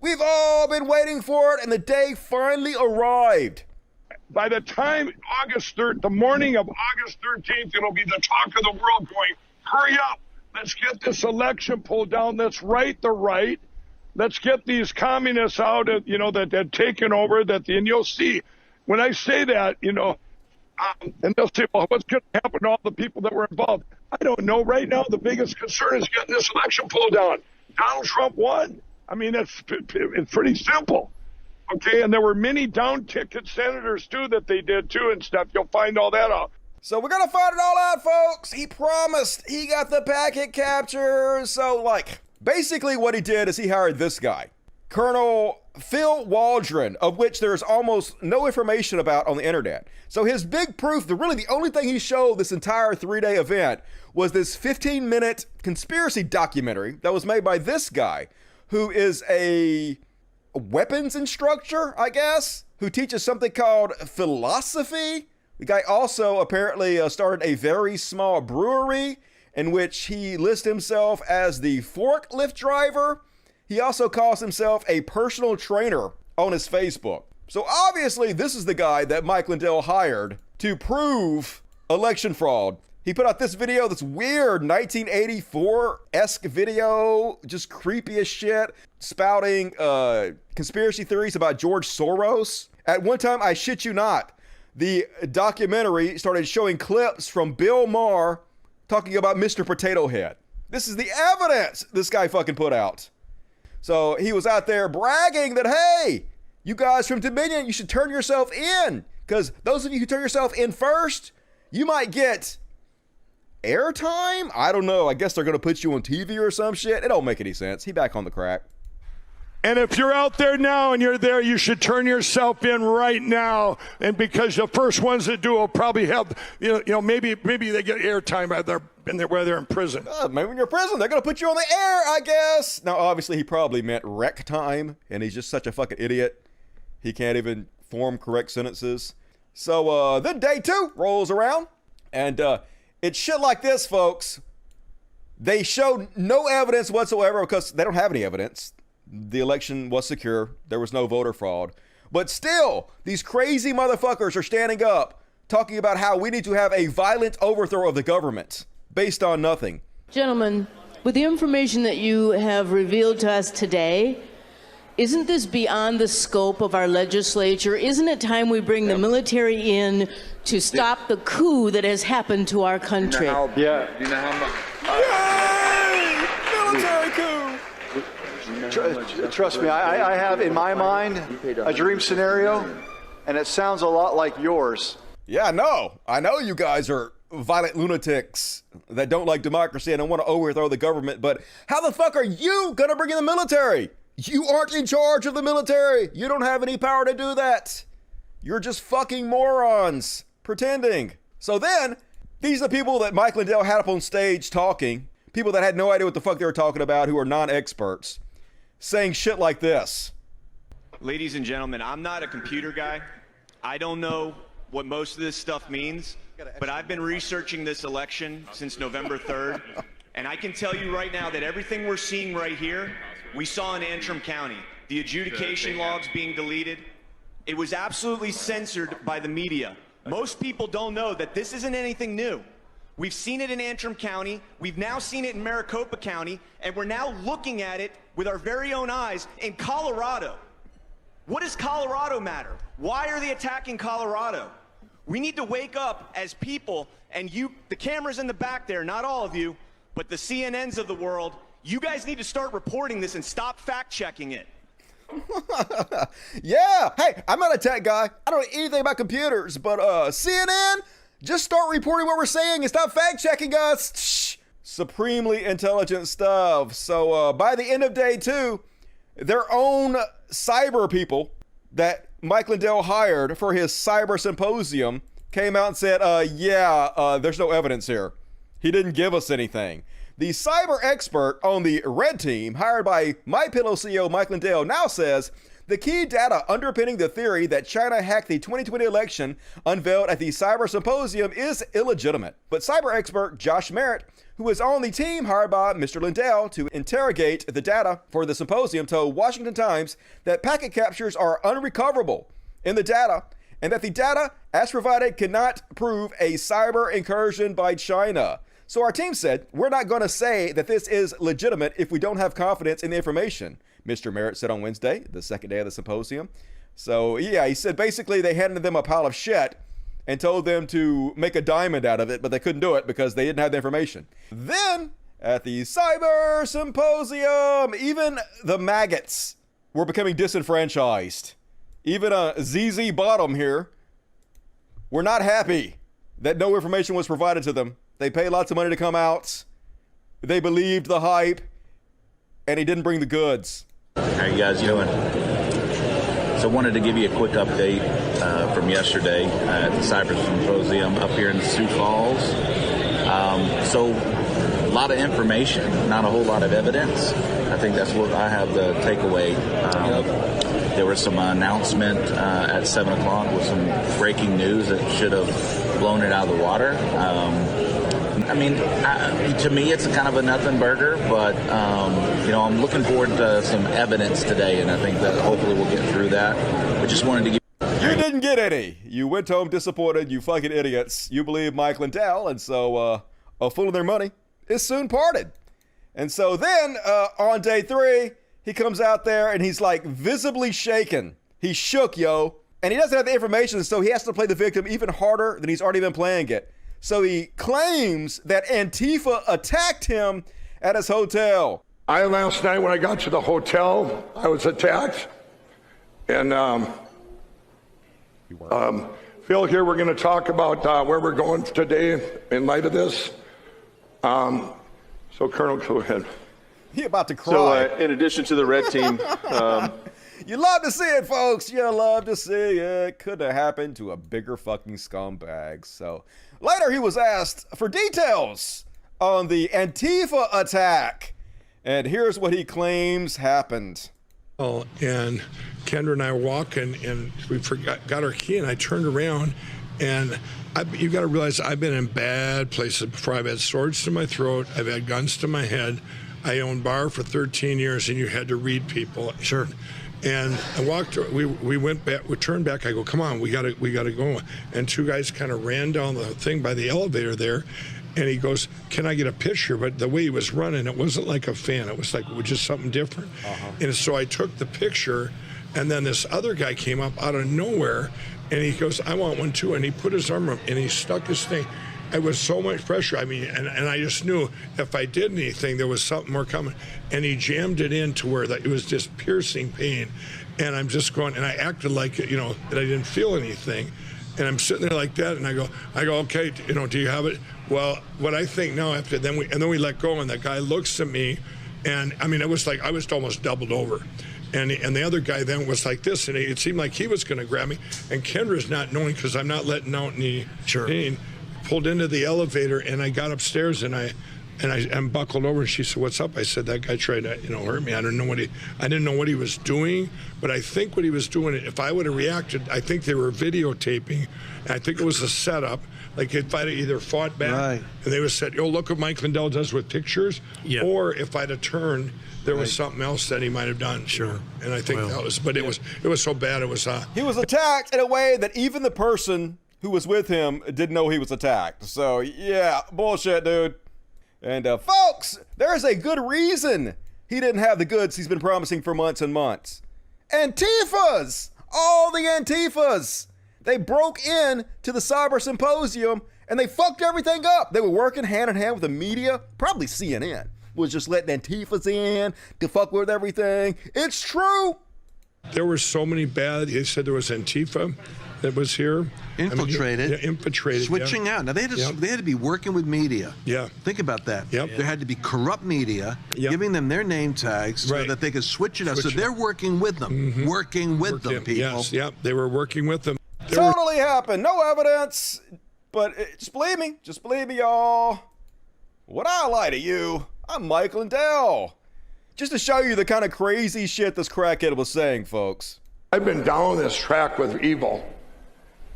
We've all been waiting for it, and the day finally arrived. By the time the morning of August 13th, it'll be the talk of the world going, hurry up, let's get this election pulled down, let's right the right, let's get these communists out, that had taken over, and you'll see, when I say that, and they'll say, well, what's going to happen to all the people that were involved? I don't know. Right now, the biggest concern is getting this election pulled down. Donald Trump won. I mean, it's pretty simple. Okay, and there were many down-ticket senators, too, that they did, too, and stuff. You'll find all that out. So we're going to find it all out, folks. He promised he got the packet capture. So, basically what he did is he hired this guy, Colonel Phil Waldron, of which there's almost no information about on the internet. So his big proof, the only thing he showed this entire 3-day event was this 15-minute conspiracy documentary that was made by this guy, who is a weapons instructor, I guess, who teaches something called philosophy. The guy also apparently started a very small brewery in which he lists himself as the forklift driver. He also calls himself a personal trainer on his Facebook. So obviously this is the guy that Mike Lindell hired to prove election fraud. He put out this video, this weird 1984-esque video, just creepy as shit, spouting conspiracy theories about George Soros. At one time, I shit you not, the documentary started showing clips from Bill Maher talking about Mr. Potato Head. This is the evidence this guy fucking put out. So he was out there bragging that, hey, you guys from Dominion, you should turn yourself in. Because those of you who turn yourself in first, you might get airtime? I don't know. I guess they're going to put you on TV or some shit. It don't make any sense. He back on the crack. And if you're out there now and you're there, you should turn yourself in right now. And because the first ones that do will probably have, maybe they get airtime where they're in prison. Maybe when you're in prison, they're going to put you on the air, I guess. Now, obviously, he probably meant rec time, and he's just such a fucking idiot. He can't even form correct sentences. So then day 2 rolls around, and it's shit like this, folks. They showed no evidence whatsoever because they don't have any evidence. The election was secure. There was no voter fraud. But still, these crazy motherfuckers are standing up talking about how we need to have a violent overthrow of the government based on nothing. Gentlemen, with the information that you have revealed to us today, isn't this beyond the scope of our legislature? Isn't it time we bring the military in to stop the coup that has happened to our country? Yeah. Yay! Military coup! Trust me, I have in my mind a dream scenario, and it sounds a lot like yours. Yeah, I know you guys are violent lunatics that don't like democracy and don't want to overthrow the government, but how the fuck are you gonna bring in the military? You aren't in charge of the military. You don't have any power to do that. You're just fucking morons pretending. So then, these are the people that Mike Lindell had up on stage talking, people that had no idea what the fuck they were talking about, who are non-experts, saying shit like this. Ladies and gentlemen, I'm not a computer guy. I don't know what most of this stuff means, but I've been researching this election since November 3rd, and I can tell you right now that everything we're seeing right here, we saw in Antrim County. The adjudication logs being deleted. It was absolutely censored by the media. Most people don't know that this isn't anything new. We've seen it in Antrim County, we've now seen it in Maricopa County, and we're now looking at it with our very own eyes in Colorado. What does Colorado matter? Why are they attacking Colorado? We need to wake up as people, and you, the cameras in the back there, not all of you, but the CNNs of the world, you guys need to start reporting this and stop fact-checking it. Yeah, hey, I'm not a tech guy. I don't know anything about computers, but CNN, just start reporting what we're saying and stop fact-checking us. Shh. Supremely intelligent stuff. So by the end of day 2, their own cyber people that Mike Lindell hired for his cyber symposium came out and said, there's no evidence here. He didn't give us anything. The cyber expert on the red team, hired by MyPillow CEO Mike Lindell, now says the key data underpinning the theory that China hacked the 2020 election unveiled at the Cyber Symposium is illegitimate. But cyber expert Josh Merritt, who is on the team hired by Mr. Lindell to interrogate the data for the symposium, told Washington Times that packet captures are unrecoverable in the data and that the data, as provided, cannot prove a cyber incursion by China. So our team said, we're not going to say that this is legitimate if we don't have confidence in the information, Mr. Merritt said on Wednesday, the second day of the symposium. So yeah, he said basically they handed them a pile of shit and told them to make a diamond out of it, but they couldn't do it because they didn't have the information. Then, at the Cyber Symposium, even the maggots were becoming disenfranchised. Even ZZ Bottom here were not happy that no information was provided to them. They paid lots of money to come out. They believed the hype, and he didn't bring the goods. How you guys doing? So I wanted to give you a quick update from yesterday at the Cyber Symposium up here in Sioux Falls. So a lot of information, not a whole lot of evidence. I think that's what I have the takeaway. There was some announcement at 7 o'clock with some breaking news that should have blown it out of the water. I mean, to me, it's a kind of a nothing burger, but, I'm looking forward to some evidence today, and I think that hopefully we'll get through that. But just wanted to give... You didn't get any. You went home disappointed, you fucking idiots. You believe Mike Lindell, and so a fool of their money is soon parted. And so then, on day 3, he comes out there and he's like visibly shaken. He's shook, yo. And he doesn't have the information, so he has to play the victim even harder than he's already been playing it. So he claims that Antifa attacked him at his hotel. Last night when I got to the hotel, I was attacked. And Phil, here we're going to talk about where we're going today in light of this. So Colonel, go ahead. He about to cry. So in addition to the red team, you love to see it, folks. You love to see it. Could have happened to a bigger fucking scumbag. So later he was asked for details on the Antifa attack. And here's what he claims happened. Oh, and Kendra and I were walking, and we got our key, and I turned around, and you got to realize I've been in bad places before. I've had swords to my throat. I've had guns to my head. I owned bar for 13 years, and you had to read people. Sure. And I walked. We went back. We turned back. I go, come on, we gotta go. And 2 guys kind of ran down the thing by the elevator there, and he goes, can I get a picture? But the way he was running, it wasn't like a fan. It was like just something different. And so I took the picture, and then this other guy came up out of nowhere, and he goes, I want one too. And he put his arm up, and he stuck his thing. It was so much pressure. I mean, and I just knew if I did anything, there was something more coming. And he jammed it in to where it was just piercing pain. And I'm just going, and I acted like, that I didn't feel anything. And I'm sitting there like that, and I go, okay, do you have it? Well, what I think now after, then we let go, and the guy looks at me, and I mean, it was like I was almost doubled over. And the other guy then was like this, and it seemed like he was going to grab me. And Kendra's not knowing, because I'm not letting out any pain, pulled into the elevator, and I got upstairs, and I'm buckled over, and she said, what's up? I said, that guy tried to hurt me. I didn't know what he was doing, but I think what he was doing, if I would have reacted, I think they were videotaping, and I think it was a setup. Like if I'd either fought back, and they would have said, look what Mike Lindell does with pictures, or if I'd have turned, there was something else that he might have done. Sure. And I think that was, but it was so bad. It was. He was attacked in a way that even the person who was with him didn't know he was attacked. So yeah, bullshit, dude. And folks, there's a good reason he didn't have the goods he's been promising for months and months. Antifas! All the Antifas! They broke in to the Cyber Symposium and they fucked everything up. They were working hand in hand with the media. Probably CNN was just letting Antifas in to fuck with everything. It's true. There were so many bad. They said there was Antifa that was here. Infiltrated. Infiltrated. Switching out. Now, they had to be working with media. Yeah. Think about that. Yep. There had to be corrupt media giving them their name tags so that they could switch it out. So they're working with them. Working with them, people. Yes, yep. They were working with them. Totally happened. No evidence. But just believe me. Just believe me, y'all. Would I lie to you? I'm Mike Lindell. Just to show you the kind of crazy shit this crackhead was saying, folks. I've been down this track with evil,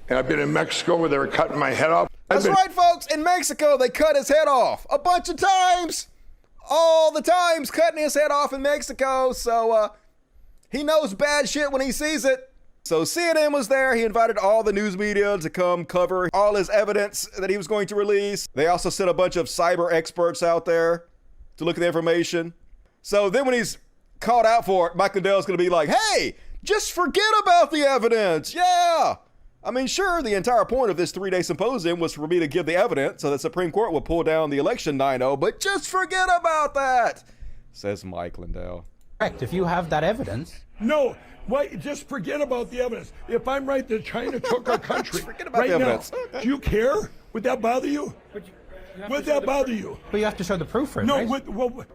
and I've been in Mexico where they were cutting my head off. That's right, folks. In Mexico, they cut his head off a bunch of times. All the times cutting his head off in Mexico. So he knows bad shit when he sees it. So CNN was there. He invited all the news media to come cover all his evidence that he was going to release. They also sent a bunch of cyber experts out there to look at the information. So then when he's called out for it, Mike Lindell's going to be like, hey, just forget about the evidence. Yeah. I mean, sure, the entire point of this 3-day symposium was for me to give the evidence so the Supreme Court would pull down the election 9-0, but just forget about that, says Mike Lindell. Correct. If you have that evidence. No. Why, just forget about the evidence. If I'm right that China took our country forget about right the now, evidence. Do you care? Would that bother you? Would that bother you? But you have to show the proof for it, No, right?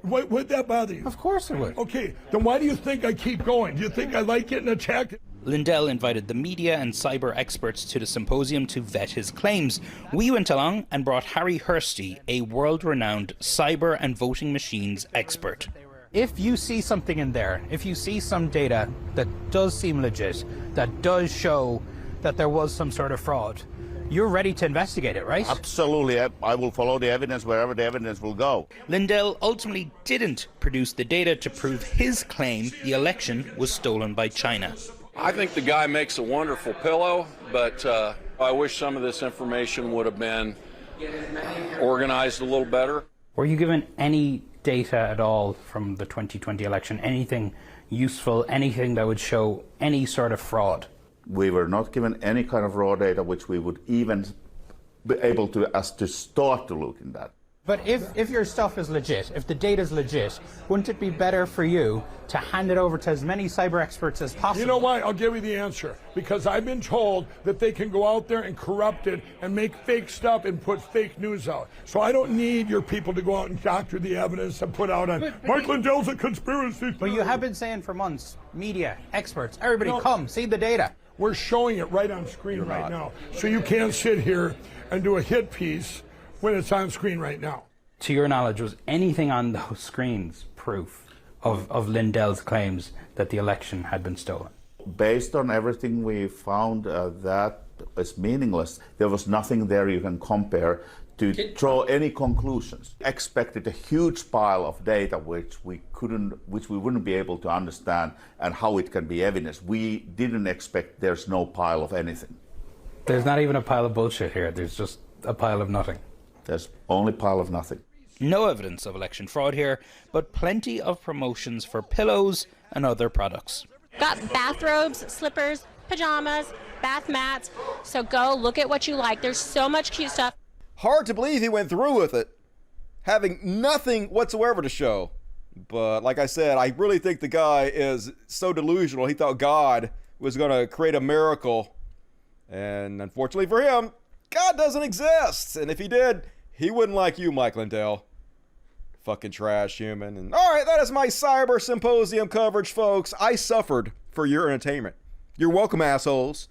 would that bother you? Of course it would. Okay, then why do you think I keep going? Do you think I like getting attacked? Lindell invited the media and cyber experts to the symposium to vet his claims. We went along and brought Harry Hursty, a world-renowned cyber and voting machines expert. If you see something in there, if you see some data that does seem legit, that does show that there was some sort of fraud, you're ready to investigate it, right? Absolutely. I will follow the evidence wherever the evidence will go. Lindell ultimately didn't produce the data to prove his claim the election was stolen by China. I think the guy makes a wonderful pillow, but I wish some of this information would have been organized a little better. Were you given any data at all from the 2020 election? Anything useful, anything that would show any sort of fraud? We were not given any kind of raw data which we would even be able to start to look in that. But if your stuff is legit, if the data is legit, wouldn't it be better for you to hand it over to as many cyber experts as possible? You know why? I'll give you the answer. Because I've been told that they can go out there and corrupt it and make fake stuff and put fake news out. So I don't need your people to go out and doctor the evidence and put out on Mike Lindell's a conspiracy. But you have been saying for months, media, experts, everybody come, see the data. We're showing it right on screen right now. So you can't sit here and do a hit piece when it's on screen right now. To your knowledge, was anything on those screens proof of Lindell's claims that the election had been stolen? Based on everything we found, that is meaningless. There was nothing there you can compare to draw any conclusions. Expected a huge pile of data which we wouldn't be able to understand and how it can be evidence. We didn't expect there's no pile of anything. There's not even a pile of bullshit here. There's just a pile of nothing. There's only pile of nothing. No evidence of election fraud here, but plenty of promotions for pillows and other products. Got bathrobes, slippers, pajamas, bath mats. So go look at what you like. There's so much cute stuff. Hard to believe he went through with it, having nothing whatsoever to show. But like I said, I really think the guy is so delusional. He thought God was going to create a miracle. And unfortunately for him, God doesn't exist. And if he did, he wouldn't like you, Mike Lindell. Fucking trash human. And all right, that is my cyber symposium coverage, folks. I suffered for your entertainment. You're welcome, assholes.